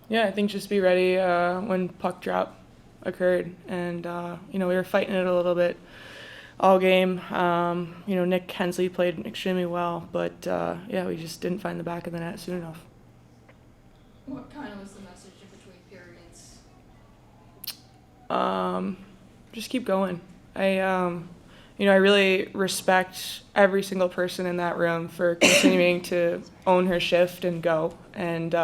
Yeah, I think just be ready when puck drop occurred, and we were fighting it a little bit all game. Nick Hensley played extremely well, but we just didn't find the back of the net soon enough. What kind of was the message in between periods? Just keep going. I really respect every single person in that room for continuing to own her shift and go. And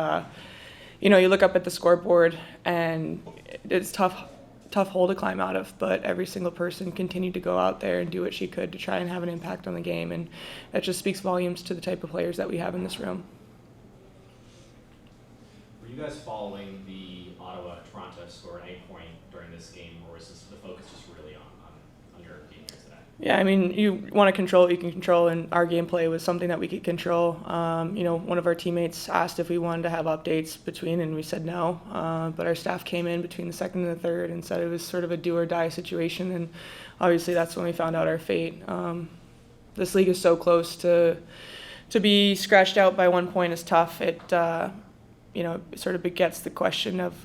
you look up at the scoreboard, and it's tough hole to climb out of, but every single person continued to go out there and do what she could to try and have an impact on the game, and that just speaks volumes to the type of players that we have in this room. Were you guys following the Ottawa-Toronto score at any point during this game, or was the focus just really on your game here today? Yeah, I mean, you want to control what you can control, and our gameplay was something that we could control. One of our teammates asked if we wanted to have updates between, and we said no. But our staff came in between the second and the third and said it was sort of a do or die situation, and obviously that's when we found out our fate. This league is so close to be scratched out by 1 point is tough. It sort of begets the question of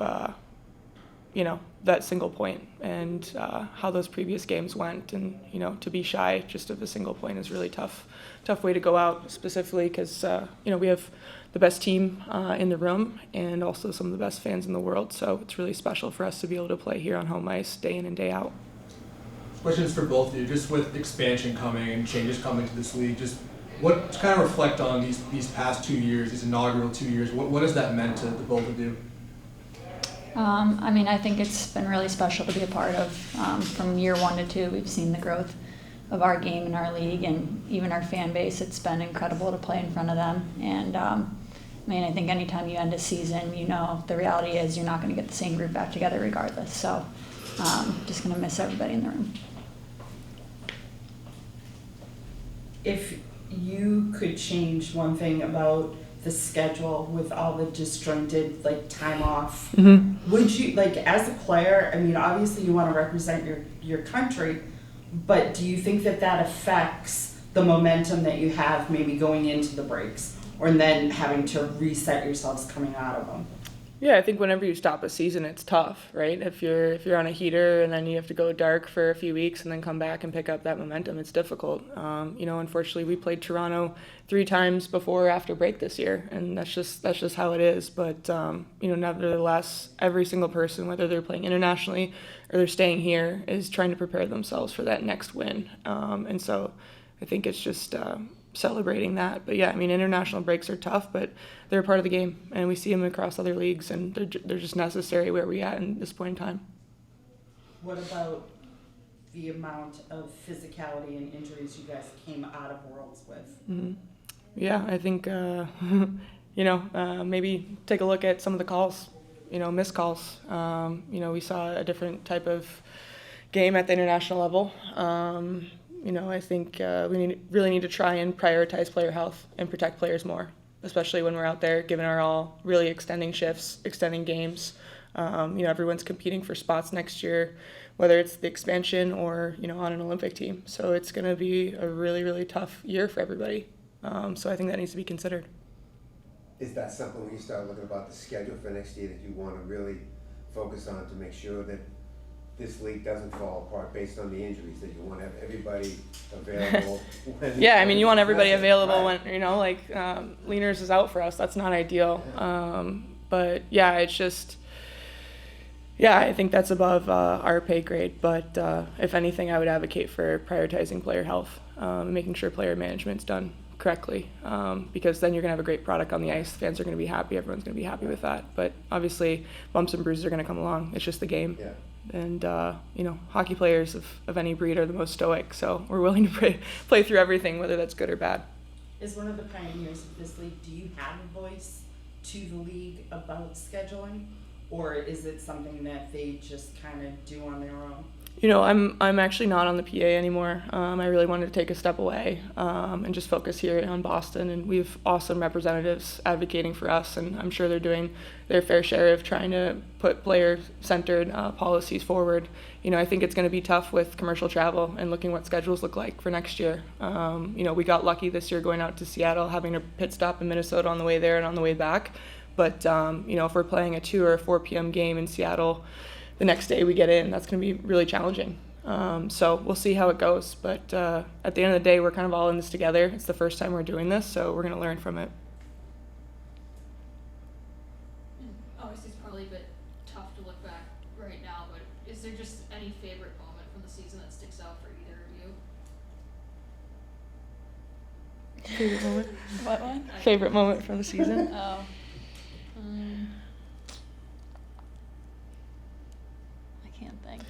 that single point and how those previous games went, and to be shy just of a single point is really tough way to go out, specifically because we have the best team in the room and also some of the best fans in the world, so it's really special for us to be able to play here on home ice day in and day out. Questions for both of you, just with expansion coming and changes coming to this league, just what to kind of reflect on these past 2 years, these inaugural 2 years, what has that meant to the both of you? I think it's been really special to be a part of. From year 1 to 2, we've seen the growth of our game and our league and even our fan base. It's been incredible to play in front of them. And I think anytime you end a season, the reality is you're not going to get the same group back together regardless. So just going to miss everybody in the room. If you could change one thing about the schedule with all the disjointed time off, would you, as a player, obviously you want to represent your country, but do you think that affects the momentum that you have maybe going into the breaks or then having to reset yourselves coming out of them? Yeah, I think whenever you stop a season, it's tough, right? If you're on a heater and then you have to go dark for a few weeks and then come back and pick up that momentum, it's difficult. Unfortunately, we played Toronto 3 times before or after break this year, and that's just how it is. But nevertheless, every single person, whether they're playing internationally or they're staying here, is trying to prepare themselves for that next win. And so I think it's just celebrating that. But yeah, international breaks are tough, but they're a part of the game, and we see them across other leagues, and they're just necessary where we're at in this point in time. What about the amount of physicality and injuries you guys came out of Worlds with? Mm-hmm. Yeah, I think maybe take a look at some of the calls, missed calls. We saw a different type of game at the international level. I think we really need to try and prioritize player health and protect players more, especially when we're out there giving our all, really extending shifts, extending games. Everyone's competing for spots next year, whether it's the expansion or, on an Olympic team. So it's going to be a really, really tough year for everybody. So I think that needs to be considered. Is that something when you start looking about the schedule for next year that you want to really focus on to make sure that this league doesn't fall apart based on the injuries, that you want to have everybody available? Yeah, you want everybody available when, Leaners is out for us. That's not ideal. But yeah, it's just, I think that's above our pay grade. But if anything, I would advocate for prioritizing player health and making sure player management's done correctly, because then you're going to have a great product on the ice. The fans are going to be happy. Everyone's going to be happy with that. But obviously, bumps and bruises are going to come along. It's just the game. Yeah. And, hockey players of any breed are the most stoic, so we're willing to play through everything, whether that's good or bad. As one of the pioneers of this league, do you have a voice to the league about scheduling, or is it something that they just kind of do on their own? I'm actually not on the PA anymore. I really wanted to take a step away and just focus here on Boston, and we have awesome representatives advocating for us, and I'm sure they're doing their fair share of trying to put player-centered policies forward. I think it's going to be tough with commercial travel and looking what schedules look like for next year. We got lucky this year going out to Seattle, having a pit stop in Minnesota on the way there and on the way back. But if we're playing a 2 or a 4 p.m. game in Seattle, the next day we get in, that's going to be really challenging. So we'll see how it goes. But at the end of the day, we're kind of all in this together. It's the first time we're doing this, so we're going to learn from it. And obviously, it's probably a bit tough to look back right now, but is there just any favorite moment from the season that sticks out for either of you? Favorite moment? What one? Favorite moment from the season? Oh. I can't think.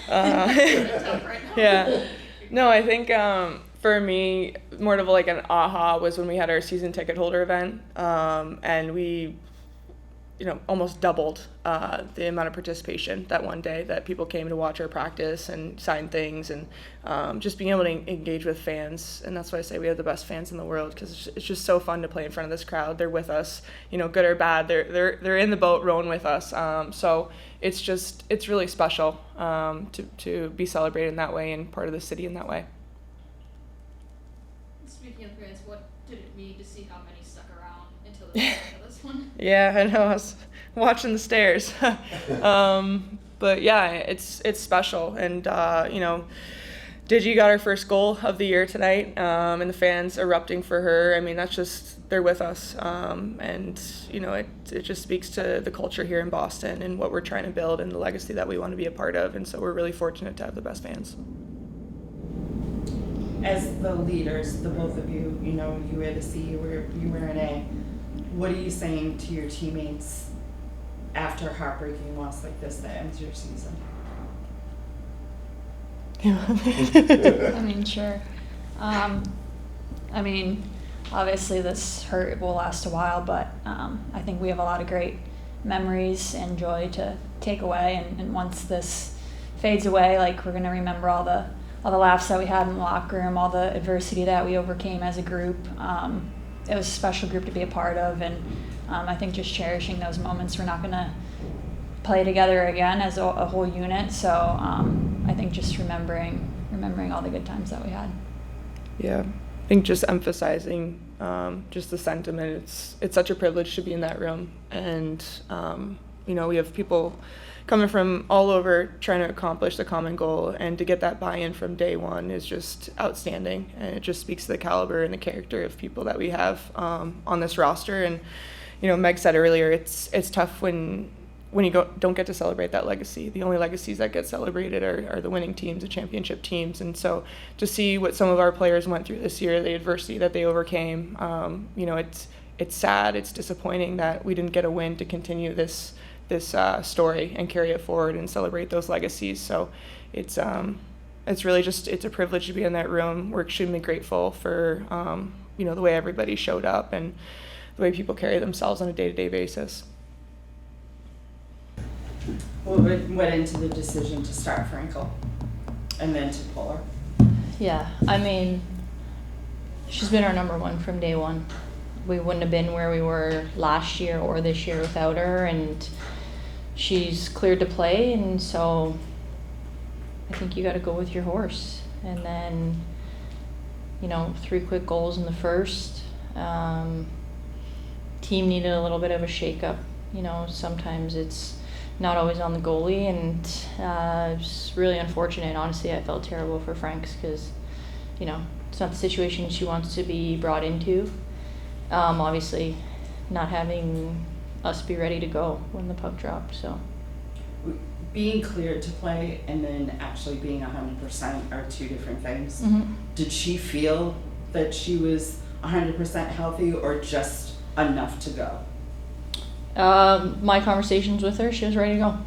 Tough right now. Yeah. No, I think for me, more of like an aha was when we had our season ticket holder event, and we, almost doubled the amount of participation that one day that people came to watch our practice and sign things, and just being able to engage with fans. And that's why I say we have the best fans in the world, because it's just so fun to play in front of this crowd. They're with us, good or bad. They're in the boat rowing with us. So it's really special to be celebrated in that way and part of the city in that way. Speaking of fans, what did it mean to see how many stuck around until the end of this one? Yeah, I know. I was watching the stairs. But yeah, it's special. And, Digi got her first goal of the year tonight, and the fans erupting for her. I mean, that's just, they're with us. And, it just speaks to the culture here in Boston and what we're trying to build and the legacy that we want to be a part of. And so we're really fortunate to have the best fans. As the leaders, the both of you, you wear the C, you wear an A. What are you saying to your teammates after a heartbreaking loss like this that ends your season? I mean, sure. Obviously this hurt will last a while, but I think we have a lot of great memories and joy to take away. And once this fades away, we're going to remember all the laughs that we had in the locker room, all the adversity that we overcame as a group. It was a special group to be a part of, and I think just cherishing those moments. We're not going to play together again as a whole unit, so I think just remembering all the good times that we had. Yeah, I think just emphasizing just the sentiment. It's such a privilege to be in that room, and we have people coming from all over trying to accomplish the common goal, and to get that buy-in from day one is just outstanding, and it just speaks to the caliber and the character of people that we have on this roster. And Meg said earlier, it's tough when you don't get to celebrate that legacy. The only legacies that get celebrated are the winning teams, the championship teams. And so to see what some of our players went through this year, the adversity that they overcame, it's sad, it's disappointing that we didn't get a win to continue this story and carry it forward and celebrate those legacies. So it's really just, it's a privilege to be in that room. We're extremely grateful for the way everybody showed up and the way people carry themselves on a day-to-day basis. What went into the decision to start Frankel and then to pull her? Yeah, she's been our number one from day one. We wouldn't have been where we were last year or this year without her, and she's cleared to play, and so I think you got to go with your horse. And then, 3 quick goals in the first. Team needed a little bit of a shake-up. Sometimes it's not always on the goalie, and it's really unfortunate. Honestly, I felt terrible for Franks because, it's not the situation she wants to be brought into. Obviously, not having us be ready to go when the puck dropped. So being cleared to play and then actually being 100% are two different things. Mm-hmm. Did she feel that she was 100% healthy or just enough to go? My conversations with her, she was ready to go.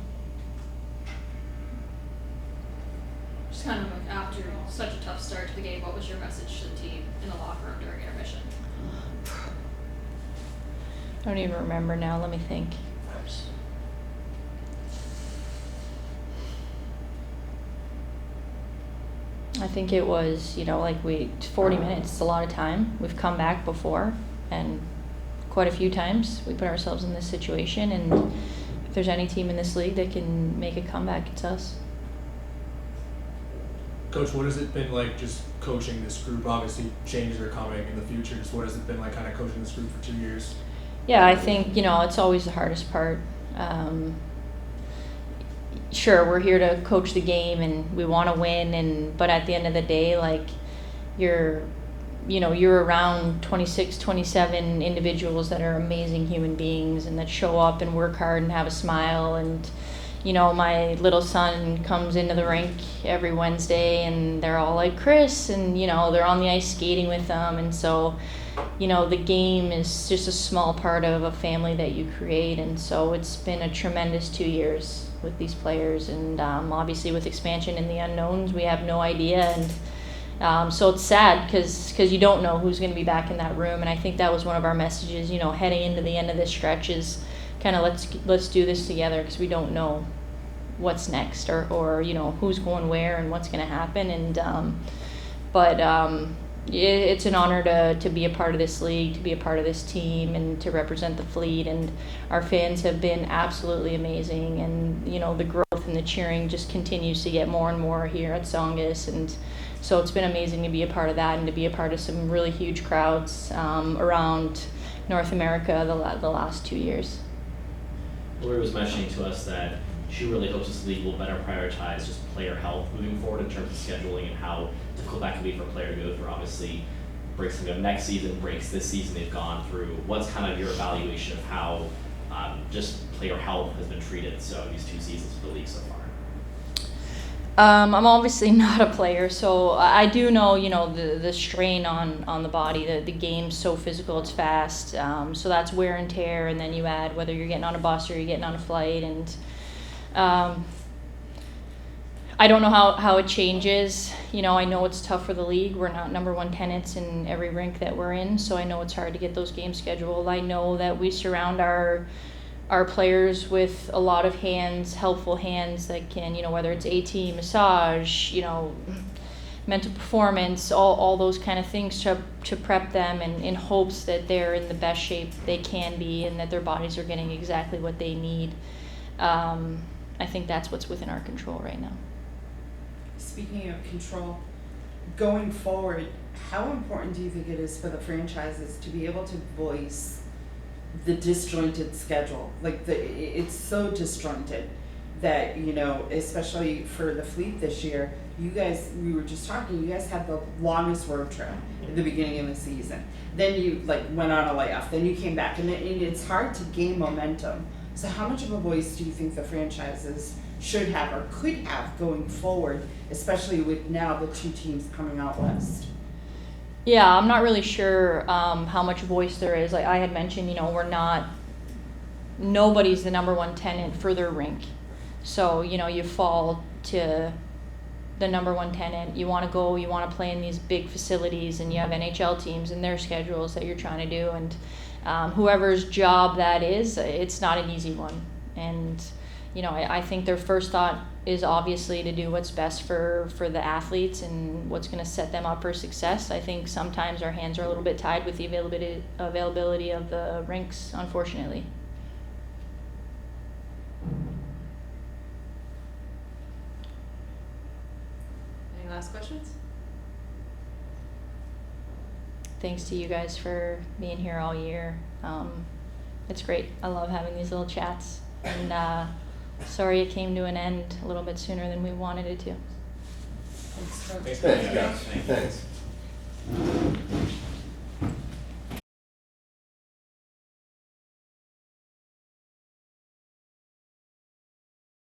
Just kind of after such a tough start to the game, what was your message to the team in the locker room during intermission? I don't even remember now. Let me think. I think it was, 40 minutes. It's a lot of time. We've come back before, and quite a few times we put ourselves in this situation, and if there's any team in this league that can make a comeback, it's us. Coach, what has it been like just coaching this group? Obviously, changes are coming in the future. Just what has it been like kind of coaching this group for 2 years? Yeah, I think, it's always the hardest part. Sure, we're here to coach the game and we want to win, but at the end of the day, like, you're around 26, 27 individuals that are amazing human beings and that show up and work hard and have a smile. And, my little son comes into the rink every Wednesday and they're all like, Chris, and, they're on the ice skating with them. And so, the game is just a small part of a family that you create. And so it's been a tremendous 2 years with these players. And obviously with expansion and the unknowns, we have no idea. And so it's sad because you don't know who's going to be back in that room. And I think that was one of our messages, heading into the end of this stretch is kind of let's do this together, because we don't know what's next or who's going where and what's going to happen. And it's an honor to be a part of this league, to be a part of this team, and to represent the Fleet. And our fans have been absolutely amazing. And, the growth and the cheering just continues to get more and more here at Tsongas. And so it's been amazing to be a part of that and to be a part of some really huge crowds around North America the last 2 years. Hilary was mentioning to us that she really hopes this league will better prioritize just player health moving forward in terms of scheduling and how difficult that can be for a player to go through. Obviously, breaks can go next season, breaks this season they've gone through. What's kind of your evaluation of how just player health has been treated these 2 seasons of the league so far? I'm obviously not a player, so I do know, the strain on the body. The game's so physical, it's fast, so that's wear and tear, and then you add whether you're getting on a bus or you're getting on a flight. And I don't know how it changes. I know it's tough for the league. We're not number one tenants in every rink that we're in, so I know it's hard to get those games scheduled. I know that we surround our players with a lot of helpful hands that can, whether it's AT, massage, mental performance, all those kind of things to prep them, and in hopes that they're in the best shape they can be and that their bodies are getting exactly what they need. I think that's what's within our control right now. Speaking of control, going forward, how important do you think it is for the franchises to be able to voice the disjointed schedule? Like it's so disjointed that, especially for the Fleet this year, we were just talking, you guys had the longest road trip at the beginning of the season. Then you went on a layoff, then you came back, and it's hard to gain momentum. So how much of a voice do you think the franchises should have or could have going forward, especially with now the 2 teams coming out west? Yeah, I'm not really sure how much voice there is. Like I had mentioned, nobody's the number one tenant for their rink. So, you fall to the number one tenant. You want to play in these big facilities, and you have NHL teams and their schedules that you're trying to do. And whoever's job that is, it's not an easy one. And, I think their first thought is obviously to do what's best for the athletes and what's going to set them up for success. I think sometimes our hands are a little bit tied with the availability of the rinks, unfortunately. Any last questions? Thanks to you guys for being here all year. It's great. I love having these little chats. And sorry it came to an end a little bit sooner than we wanted it to. Thanks. Thanks, guys. Thanks.